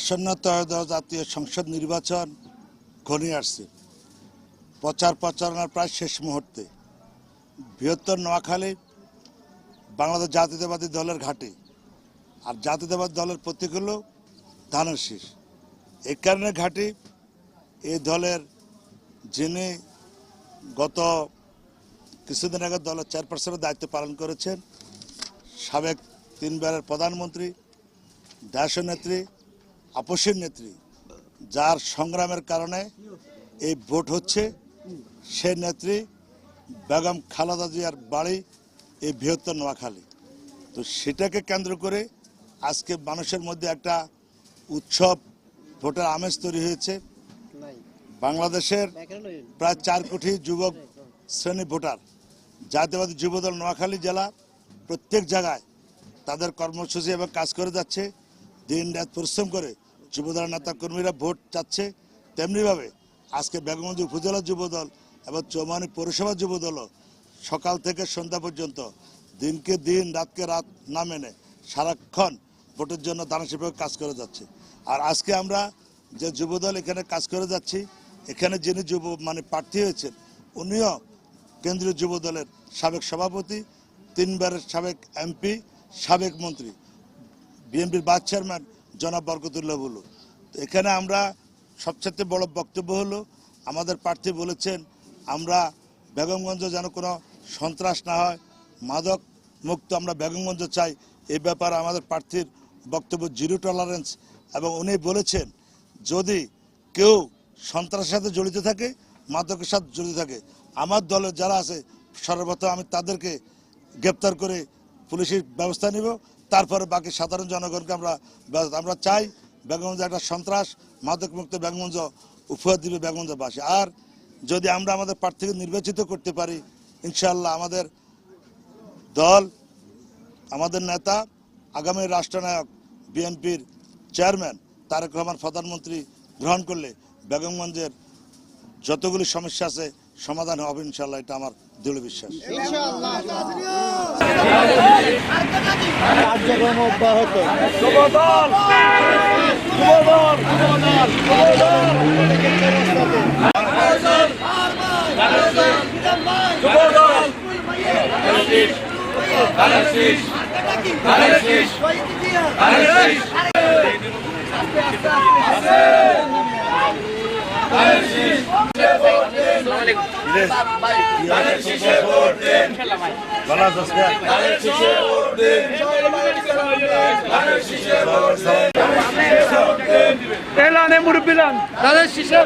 আসন্ন ত্রয়োদশ জাতীয় সংসদ নির্বাচন ঘনিয়ে আসছে। প্রচারণার প্রায় শেষ মুহূর্তে বৃহত্তর নোয়াখালী বাংলাদেশ জাতীয়তাবাদী দলের ঘাঁটি, আর জাতীয়তাবাদী দলের প্রতীক হল ধানের শীষ। এই কারণে ঘাঁটি এই দলের যিনি গত কিছুদিন আগে দলের চেয়ারপারসনের দায়িত্ব পালন করেছেন, সাবেক 3 বারের প্রধানমন্ত্রী, দেশনেত্রী, আপসীর নেত্রী, যার সংগ্রামের কারণে এই ভোট হচ্ছে, সেই নেত্রী বেগম খালেদা জিয়ার বাড়ি এই বৃহত্তর নোয়াখালী। তো সেটাকে কেন্দ্র করে আজকে মানুষের মধ্যে একটা উৎসব, ভোটের আমেজ তৈরি হয়েছে। বাংলাদেশের প্রায় 4 কোটি যুবক শ্রেণী ভোটার, জাতীয়বাদী যুবদল নোয়াখালী জেলা প্রত্যেক জায়গায় তাদের কর্মসূচি এবং কাজ করে যাচ্ছে। দিন রাত পরিশ্রম করে যুবদলের নেতা কর্মীরা ভোট চাচ্ছে। তেমনিভাবে আজকে বেগমগঞ্জ উপজেলা যুবদল এবং চৌমানী পৌরসভা যুবদলও সকাল থেকে সন্ধ্যা পর্যন্ত দিনকে দিন রাতকে রাত না মেনে সারাক্ষণ ভোটের জন্য দানশিল্পে কাজ করে যাচ্ছে। আর আজকে আমরা যে যুবদল এখানে কাজ করে যাচ্ছি, এখানে যিনি প্রার্থী হয়েছেন উনিও কেন্দ্রীয় যুবদলের সাবেক সভাপতি, 3 বারের সাবেক এমপি, সাবেক মন্ত্রী, বিএনপির ভাইস চেয়ারম্যান জনাব বরকতুল্লাহ বুলু। এখানে আমরা সবচেয়ে বড় বক্তব্য হলো আমাদের প্রার্থী বলেছেন আমরা বেগমগঞ্জ যেন কোনো সন্ত্রাস না হয়, মাদক মুক্ত আমরা বেগমগঞ্জ চাই। এই ব্যাপারে আমাদের প্রার্থীর বক্তব্য জিরো টলারেন্স, এবং উনি বলেছেন যদি কেউ সন্ত্রাসের সাথে জড়িত থাকে, মাদকের সাথে জড়িত থাকে, আমার দলের যারা আছে সর্বপ্রথম আমি তাদেরকে গ্রেপ্তার করে পুলিশের ব্যবস্থা নিব, তারপরে বাকি সাধারণ জনগণকে আমরা চাই বেগমগঞ্জ একটা সন্ত্রাস মাদক মুক্ত বেগমগঞ্জ উপহার দিবে বেগমগঞ্জবাসী। আর যদি আমরা আমাদের প্রার্থীকে নির্বাচিত করতে পারি, ইনশাআল্লাহ আমাদের দল, আমাদের নেতা, আগামী রাষ্ট্রনায়ক বিএনপির চেয়ারম্যান তারেক রহমান প্রধানমন্ত্রী গ্রহণ করলে বেগমগঞ্জের যতগুলি সমস্যা আছে সমাধান হবে ইনশাআল্লাহ, এটা আমার দৃঢ় বিশ্বাস। কার্যক্রম অব্যাহত। এলানে মুরব্বিলান ধানের শীষে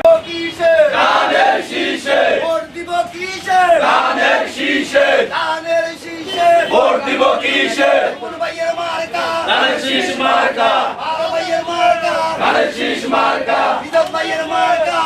ধানের শীষে ভোট দিব কিসে ধানের শীষে ধানের শীষে ভোট দিব কিসে কোন ভাইয়ের মার্কা ধানের শীষ মার্কা ভালো ভাইয়ের মার্কা ধানের শীষ মার্কা বিদব ভাইয়ের মার্কা